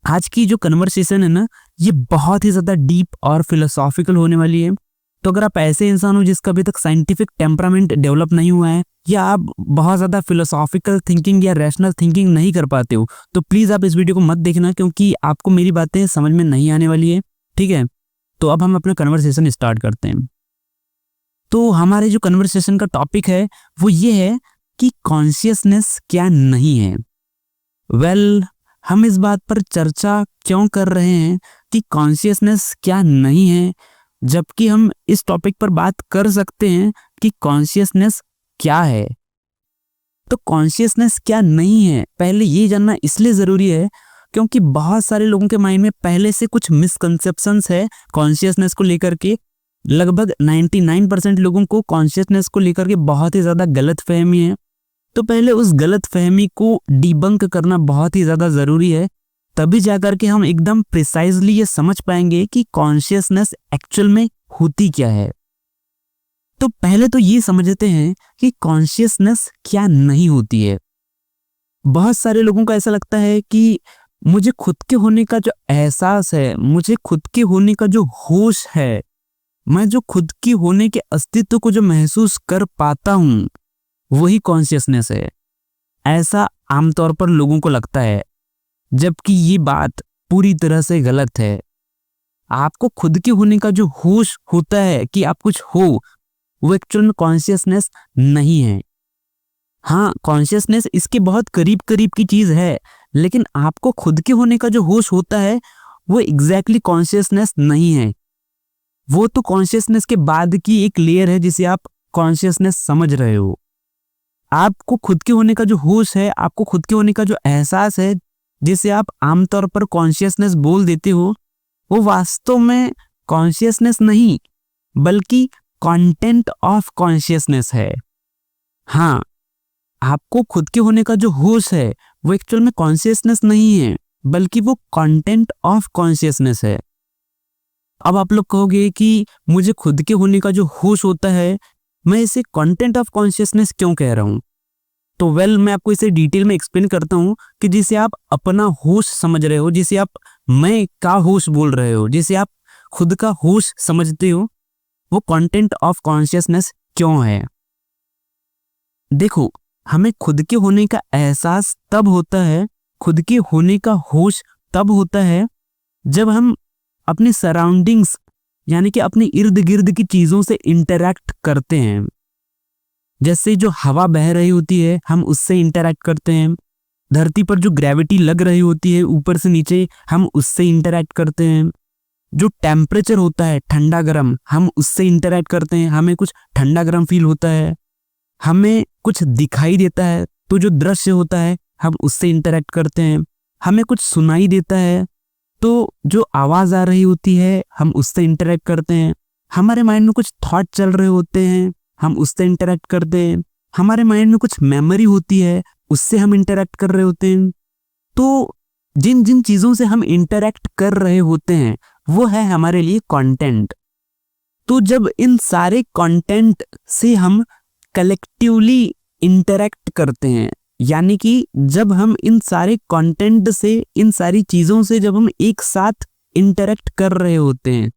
आज की जो कन्वर्सेशन है ना, ये बहुत ही ज़्यादा डीप और फिलोसॉफिकल होने वाली है। तो अगर आप ऐसे इंसान हो जिसका अभी तक साइंटिफिक टेम्परामेंट डेवलप नहीं हुआ है, या आप बहुत ज़्यादा फिलोसॉफिकल थिंकिंग या रैशनल थिंकिंग नहीं कर पाते हो, तो प्लीज़ आप इस वीडियो को मत देखना, क्योंकि आपको मेरी बातें समझ में नहीं आने वाली है। ठीक है, तो अब हम अपना कन्वर्सेशन स्टार्ट करते हैं। तो हमारे जो कन्वर्सेशन का टॉपिक है वो ये है कि कॉन्शियसनेस क्या नहीं है। हम इस बात पर चर्चा क्यों कर रहे हैं कि कॉन्शियसनेस क्या नहीं है, जबकि हम इस टॉपिक पर बात कर सकते हैं कि कॉन्शियसनेस क्या है। तो कॉन्शियसनेस क्या नहीं है, पहले ये जानना इसलिए ज़रूरी है क्योंकि बहुत सारे लोगों के माइंड में पहले से कुछ मिसकंसेप्शंस है कॉन्शियसनेस को लेकर के। लगभग 99% लोगों को कॉन्शियसनेस को लेकर के बहुत ही ज़्यादा गलत फहमी है। तो पहले उस गलत फहमी को डिबंक करना बहुत ही ज़्यादा ज़रूरी है, तभी जाकर के हम एकदम प्रिसाइजली ये समझ पाएंगे कि कॉन्शियसनेस एक्चुअल में होती क्या है। तो पहले तो ये समझते हैं कि कॉन्शियसनेस क्या नहीं होती है। बहुत सारे लोगों को ऐसा लगता है कि मुझे खुद के होने का जो एहसास है, मुझे खुद के होने का जो होश है, मैं जो खुद की होने के अस्तित्व को जो महसूस कर पाता हूं, वही कॉन्शियसनेस है। ऐसा आमतौर पर लोगों को लगता है, जबकि ये बात पूरी तरह से गलत है। आपको खुद के होने का जो होश होता है कि आप कुछ हो, वो एक्चुअल में कॉन्शियसनेस नहीं है। हाँ, कॉन्शियसनेस इसके बहुत करीब करीब की चीज है, लेकिन आपको खुद के होने का जो होश होता है वो एग्जैक्टली कॉन्शियसनेस नहीं है। वो तो कॉन्शियसनेस के बाद की एक लेयर है जिसे आप कॉन्शियसनेस समझ रहे हो। आपको खुद के होने का जो होश है, आपको खुद के होने का जो एहसास है, जिसे आप आमतौर पर कॉन्शियसनेस बोल देते हो, वो वास्तव में कॉन्शियसनेस नहीं बल्कि कंटेंट ऑफ कॉन्शियसनेस है। हाँ, आपको खुद के होने का जो होश है वो एक्चुअल में कॉन्शियसनेस नहीं है, बल्कि वो कंटेंट ऑफ कॉन्शियसनेस है। अब आप लोग कहोगे कि मुझे खुद के होने का जो होश होता है, मैं इसे कंटेंट ऑफ कॉन्शियसनेस क्यों कह रहा हूं। तो मैं आपको इसे डिटेल में एक्सप्लेन करता हूं कि जिसे आप अपना होश समझ रहे हो, जिसे आप मैं का होश बोल रहे हो, जिसे आप खुद का होश समझते हो, वो कंटेंट ऑफ कॉन्शियसनेस क्यों है। देखो, हमें खुद के होने का एहसास तब होता है, खुद के होने का होश तब होता है जब हम अपने सराउंडिंग्स यानी कि अपने इर्द गिर्द की चीजों से इंटरैक्ट करते हैं। जैसे जो हवा बह रही होती है, हम उससे इंटरैक्ट करते हैं। धरती पर जो ग्रेविटी लग रही होती है ऊपर से नीचे, हम उससे इंटरैक्ट करते हैं। जो टेम्परेचर होता है ठंडा गर्म, हम उससे इंटरैक्ट करते हैं, हमें कुछ ठंडा गर्म फील होता है। हमें कुछ दिखाई देता है तो जो दृश्य होता है हम उससे इंटरैक्ट करते हैं। हमें कुछ सुनाई देता है तो जो आवाज आ रही होती है हम उससे इंटरैक्ट करते हैं। हमारे माइंड में कुछ थॉट चल रहे होते हैं, हम उससे इंटरैक्ट करते हैं। हमारे माइंड में कुछ मेमोरी होती है, उससे हम इंटरैक्ट कर रहे होते हैं। तो जिन जिन चीजों से हम इंटरैक्ट कर रहे होते हैं वो है हमारे लिए कंटेंट। तो जब इन सारे कंटेंट से हम कलेक्टिवली इंटरैक्ट करते हैं, यानी कि जब हम इन सारे कंटेंट से, इन सारी चीजों से जब हम एक साथ इंटरैक्ट कर रहे होते हैं,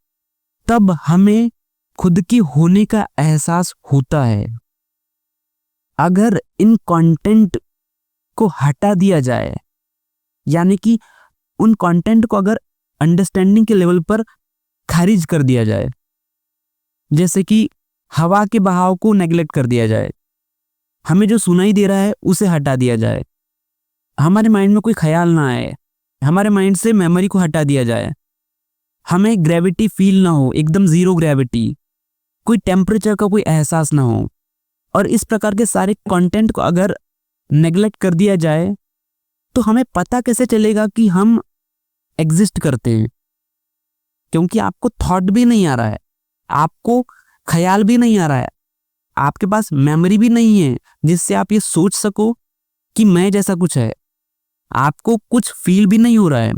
तब हमें खुद के होने का एहसास होता है। अगर इन कंटेंट को हटा दिया जाए, यानी कि उन कंटेंट को अगर अंडरस्टैंडिंग के लेवल पर खारिज कर दिया जाए, जैसे कि हवा के बहाव को नेग्लेक्ट कर दिया जाए, हमें जो सुनाई दे रहा है उसे हटा दिया जाए, हमारे माइंड में कोई ख्याल ना आए, हमारे माइंड से मेमोरी को हटा दिया जाए, हमें ग्रेविटी फील ना हो, एकदम जीरो ग्रेविटी, कोई टेम्परेचर का कोई एहसास ना हो, और इस प्रकार के सारे कंटेंट को अगर नेग्लेक्ट कर दिया जाए, तो हमें पता कैसे चलेगा कि हम एग्जिस्ट करते हैं। क्योंकि आपको थॉट भी नहीं आ रहा है, आपको ख्याल भी नहीं आ रहा है, आपके पास मेमोरी भी नहीं है जिससे आप ये सोच सको कि मैं जैसा कुछ है, आपको कुछ फील भी नहीं हो रहा है,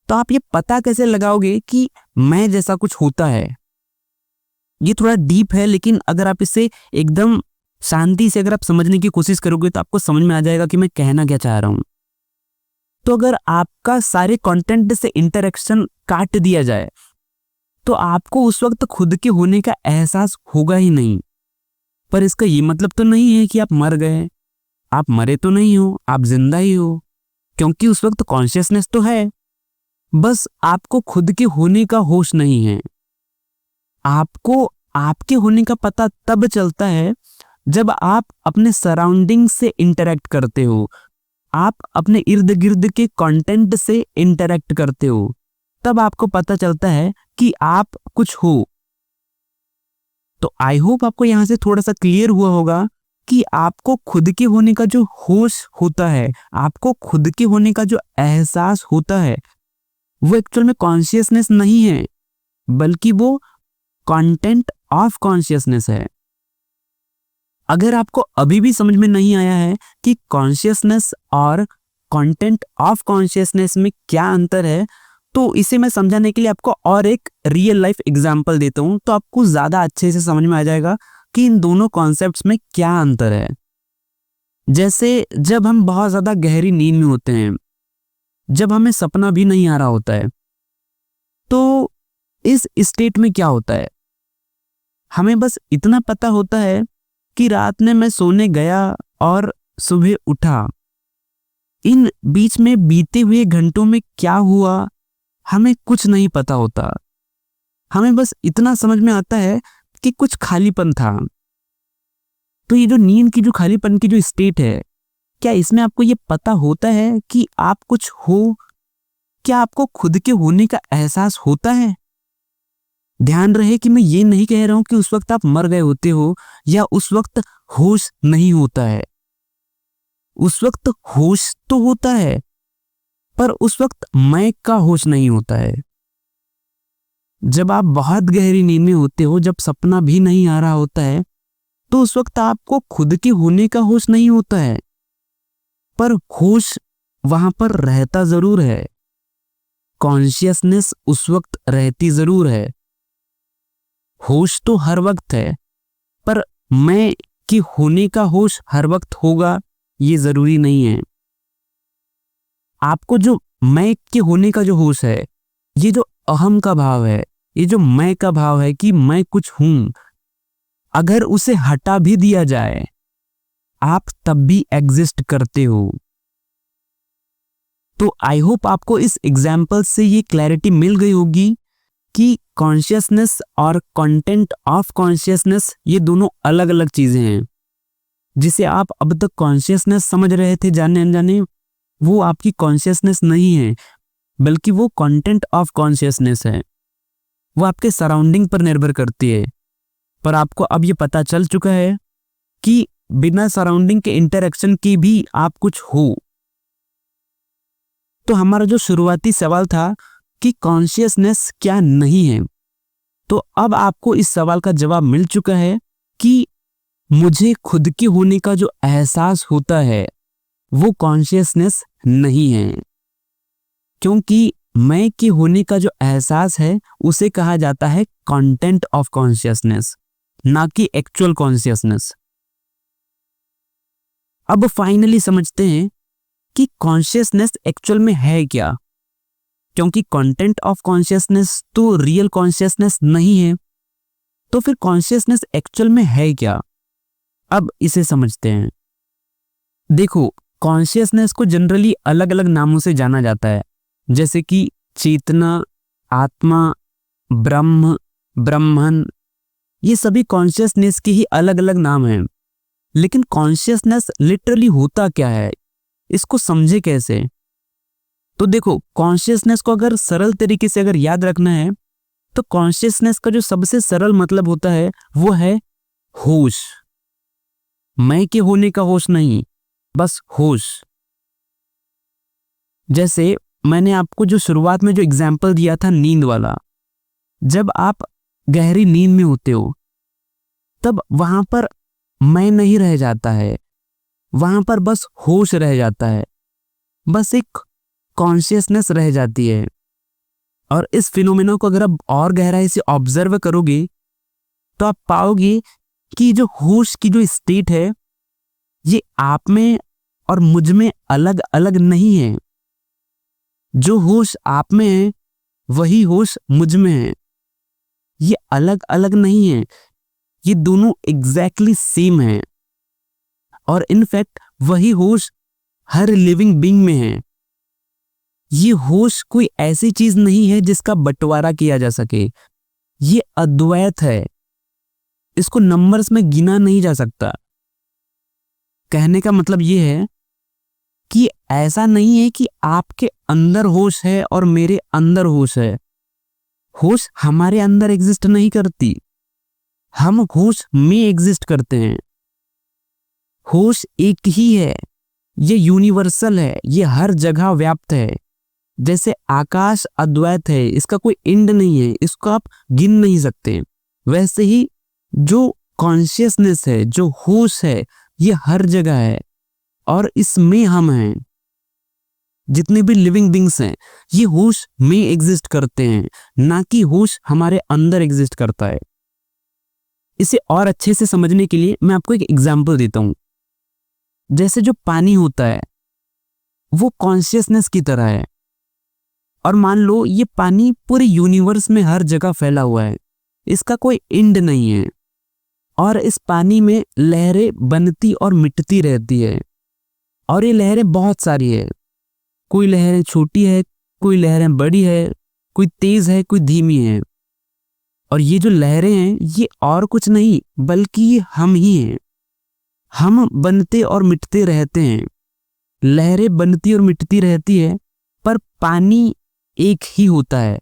तो आप ये पता कैसे लगाओगे कि मैं जैसा कुछ होता है। ये थोड़ा डीप है, लेकिन अगर आप इसे एकदम शांति से अगर आप समझने की कोशिश करोगे तो आपको समझ में आ जाएगा कि मैं कहना क्या चाह रहा हूं। तो अगर आपका सारे कंटेंट से इंटरेक्शन काट दिया जाए तो आपको उस वक्त खुद के होने का एहसास होगा ही नहीं। पर इसका ये मतलब तो नहीं है कि आप मर गए। आप मरे तो नहीं हो, आप जिंदा ही हो, क्योंकि उस वक्त कॉन्शियसनेस तो है, बस आपको खुद के होने का होश नहीं है। आपको आपके होने का पता तब चलता है जब आप अपने सराउंडिंग से इंटरेक्ट करते हो, आप अपने इर्द गिर्द के कंटेंट से इंटरेक्ट करते हो, तब आपको पता चलता है कि आप कुछ हो। तो आई होप आपको यहां से थोड़ा सा क्लियर हुआ होगा कि आपको खुद के होने का जो होश होता है, आपको खुद के होने का जो एहसास होता है, वो एक्चुअल में कॉन्शियसनेस नहीं है, बल्कि वो कंटेंट ऑफ कॉन्शियसनेस है। अगर आपको अभी भी समझ में नहीं आया है कि कॉन्शियसनेस और कंटेंट ऑफ कॉन्शियसनेस में क्या अंतर है, तो इसे मैं समझाने के लिए आपको और एक रियल लाइफ एग्जांपल देता हूं, तो आपको ज्यादा अच्छे से समझ में आ जाएगा कि इन दोनों कॉन्सेप्ट्स में क्या अंतर है। जैसे जब हम बहुत ज्यादा गहरी नींद में होते हैं, जब हमें सपना भी नहीं आ रहा होता है, तो इस स्टेट में क्या होता है, हमें बस इतना पता होता है कि रात में मैं सोने गया और सुबह उठा। इन बीच में बीते हुए घंटों में क्या हुआ हमें कुछ नहीं पता होता। हमें बस इतना समझ में आता है कि कुछ खालीपन था। तो ये जो नींद की जो खालीपन की जो स्टेट है, क्या इसमें आपको ये पता होता है कि आप कुछ हो? क्या आपको खुद के होने का एहसास होता है? ध्यान रहे कि मैं ये नहीं कह रहा हूं कि उस वक्त आप मर गए होते हो या उस वक्त होश नहीं होता है। उस वक्त होश तो होता है, पर उस वक्त मैं का होश नहीं होता है। जब आप बहुत गहरी नींद में होते हो, जब सपना भी नहीं आ रहा होता है, तो उस वक्त आपको खुद के होने का होश नहीं होता है, पर होश वहां पर रहता जरूर है। कॉन्शियसनेस उस वक्त रहती जरूर है। होश तो हर वक्त है, पर मैं के होने का होश हर वक्त होगा ये जरूरी नहीं है। आपको जो मैं के होने का जो होश है, ये जो अहम का भाव है, ये जो मैं का भाव है कि मैं कुछ हूं, अगर उसे हटा भी दिया जाए आप तब भी एग्जिस्ट करते हो। तो आई होप आपको इस एग्जाम्पल से ये क्लैरिटी मिल गई होगी कि कॉन्शियसनेस और कंटेंट ऑफ कॉन्शियसनेस ये दोनों अलग अलग चीजें हैं। जिसे आप अब तक कॉन्शियसनेस समझ रहे थे जाने अनजाने, वो आपकी कॉन्शियसनेस नहीं है, बल्कि वो कंटेंट ऑफ कॉन्शियसनेस है। वो आपके सराउंडिंग पर निर्भर करती है। पर आपको अब ये पता चल चुका है कि बिना सराउंडिंग के इंटरेक्शन की भी आप कुछ हो। तो हमारा जो शुरुआती सवाल था कि कॉन्शियसनेस क्या नहीं है, तो अब आपको इस सवाल का जवाब मिल चुका है कि मुझे खुद के होने का जो एहसास होता है वो कॉन्शियसनेस नहीं है, क्योंकि मैं के होने का जो एहसास है उसे कहा जाता है कंटेंट ऑफ कॉन्शियसनेस, ना कि एक्चुअल कॉन्शियसनेस। अब फाइनली समझते हैं कि कॉन्शियसनेस एक्चुअल में है क्या, क्योंकि कंटेंट ऑफ कॉन्शियसनेस तो रियल कॉन्शियसनेस नहीं है। तो फिर कॉन्शियसनेस एक्चुअल में है क्या, अब इसे समझते हैं। देखो, कॉन्शियसनेस को जनरली अलग अलग नामों से जाना जाता है, जैसे कि चेतना, आत्मा, ब्रह्म, ब्रह्मन। ये सभी कॉन्शियसनेस के ही अलग अलग नाम हैं। लेकिन कॉन्शियसनेस लिटरली होता क्या है, इसको समझे कैसे? तो देखो, कॉन्शियसनेस को अगर सरल तरीके से अगर याद रखना है, तो कॉन्शियसनेस का जो सबसे सरल मतलब होता है वो है होश। मैं के होने का होश नहीं, बस होश। जैसे मैंने आपको जो शुरुआत में जो एग्जाम्पल दिया था नींद वाला, जब आप गहरी नींद में होते हो तब वहां पर मैं नहीं रह जाता है, वहां पर बस होश रह जाता है, बस एक कॉन्शियसनेस रह जाती है। और इस फिनोमेना को अगर आप और गहराई से ऑब्जर्व करोगे तो आप पाओगे कि जो होश की जो स्टेट है ये आप में और मुझ में अलग अलग नहीं है। जो होश आप में है वही होश मुझ में है। ये अलग अलग नहीं है, ये दोनों एग्जैक्टली सेम है। और इनफैक्ट वही होश हर लिविंग बीइंग में है। ये होश कोई ऐसी चीज नहीं है जिसका बंटवारा किया जा सके। ये अद्वैत है, इसको नंबर्स में गिना नहीं जा सकता। कहने का मतलब ये है कि ऐसा नहीं है कि आपके अंदर होश है और मेरे अंदर होश है। होश हमारे अंदर एग्जिस्ट नहीं करती, हम होश में एग्जिस्ट करते हैं। होश एक ही है, ये यूनिवर्सल है, ये हर जगह व्याप्त है। जैसे आकाश अद्वैत है, इसका कोई एंड नहीं है, इसको आप गिन नहीं सकते। वैसे ही जो कॉन्शियसनेस है, जो होश है, ये हर जगह है और इसमें हम हैं। जितने भी लिविंग बींग्स हैं ये होश में एग्जिस्ट करते हैं, ना कि होश हमारे अंदर एग्जिस्ट करता है। इसे और अच्छे से समझने के लिए मैं आपको एक एग्जांपल देता हूं। जैसे जो पानी होता है वो कॉन्शियसनेस की तरह है, और मान लो ये पानी पूरे यूनिवर्स में हर जगह फैला हुआ है, इसका कोई एंड नहीं है, और इस पानी में लहरें बनती और मिटती रहती है, और ये लहरें बहुत सारी है। कोई लहरें छोटी है, कोई लहरें बड़ी है, कोई तेज है, कोई धीमी है। और ये जो लहरें हैं ये और कुछ नहीं बल्कि ये हम ही हैं। हम बनते और मिटते रहते हैं, लहरें बनती और मिटती रहती है, पर पानी एक ही होता है।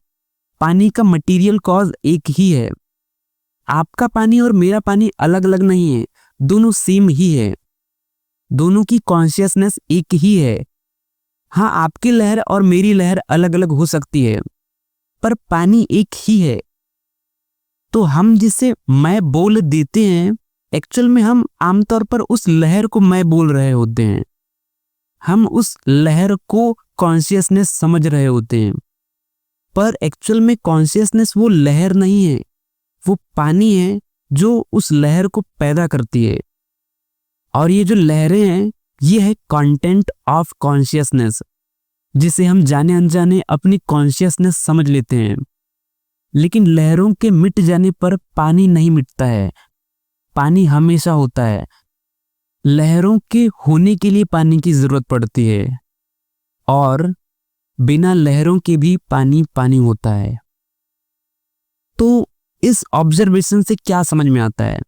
पानी का मटेरियल कॉज एक ही है। आपका पानी और मेरा पानी अलग अलग नहीं है, दोनों सेम ही है। दोनों की कॉन्शियसनेस एक ही है। हाँ, आपकी लहर और मेरी लहर अलग अलग हो सकती है, पर पानी एक ही है। तो हम जिसे मैं बोल देते हैं, एक्चुअल में हम आमतौर पर उस लहर को मैं बोल रहे होते हैं। हम उस लहर को कॉन्शियसनेस समझ रहे होते हैं, पर एक्चुअल में कॉन्शियसनेस वो लहर नहीं है, वो पानी है जो उस लहर को पैदा करती है। और ये जो लहरें हैं ये है कंटेंट ऑफ कॉन्शियसनेस, जिसे हम जाने अनजाने अपनी कॉन्शियसनेस समझ लेते हैं। लेकिन लहरों के मिट जाने पर पानी नहीं मिटता है, पानी हमेशा होता है। लहरों के होने के लिए पानी की जरूरत पड़ती है, और बिना लहरों के भी पानी पानी होता है। तो इस ऑब्जर्वेशन से क्या समझ में आता है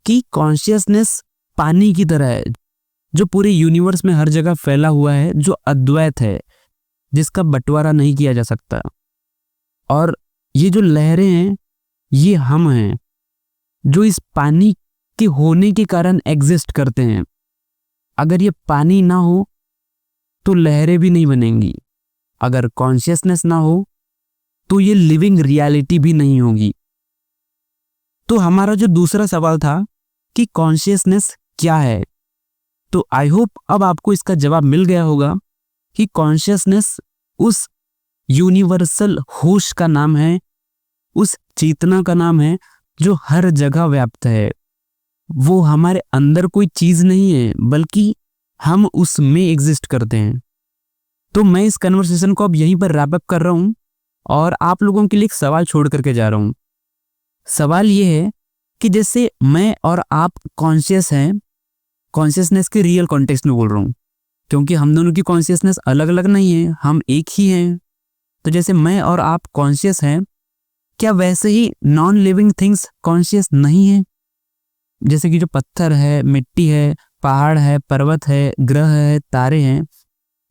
कि कॉन्शियसनेस पानी की तरह है, जो पूरे यूनिवर्स में हर जगह फैला हुआ है, जो अद्वैत है, जिसका बंटवारा नहीं किया जा सकता। और ये जो लहरें हैं ये हम हैं, जो इस पानी के होने के कारण एग्जिस्ट करते हैं। अगर ये पानी ना हो तो लहरें भी नहीं बनेंगी, अगर कॉन्शियसनेस ना हो तो ये लिविंग रियलिटी भी नहीं होगी। तो हमारा जो दूसरा सवाल था कि कॉन्शियसनेस क्या है, तो आई होप अब आपको इसका जवाब मिल गया होगा कि कॉन्शियसनेस उस यूनिवर्सल होश का नाम है, उस चेतना का नाम है जो हर जगह व्याप्त है। वो हमारे अंदर कोई चीज नहीं है, बल्कि हम उसमें एग्जिस्ट करते हैं। तो मैं इस कन्वर्सेशन को अब यहीं पर रैप अप कर रहा हूं और आप लोगों के लिए एक सवाल छोड़ करके जा रहा हूं। सवाल ये है कि जैसे मैं और आप कॉन्शियस हैं, कॉन्शियसनेस के रियल कॉन्टेक्स्ट में बोल रहा हूं, क्योंकि हम दोनों की कॉन्शियसनेस अलग अलग नहीं है, हम एक ही हैं। तो जैसे मैं और आप कॉन्शियस हैं, क्या वैसे ही नॉन लिविंग थिंग्स कॉन्शियस नहीं है? जैसे कि जो पत्थर है, मिट्टी है, पहाड़ है, पर्वत है, ग्रह है, तारे हैं,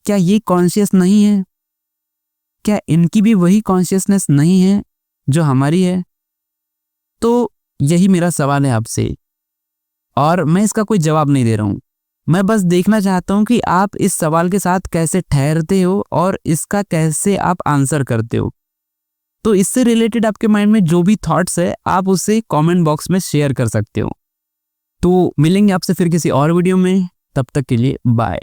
क्या ये कॉन्शियस नहीं है? क्या इनकी भी वही कॉन्शियसनेस नहीं है जो हमारी है? तो यही मेरा सवाल है आपसे, और मैं इसका कोई जवाब नहीं दे रहा हूं। मैं बस देखना चाहता हूं कि आप इस सवाल के साथ कैसे ठहरते हो और इसका कैसे आप आंसर करते हो। तो इससे रिलेटेड आपके माइंड में जो भी थॉट्स है आप उसे कमेंट बॉक्स में शेयर कर सकते हो। तो मिलेंगे आपसे फिर किसी और वीडियो में, तब तक के लिए बाय।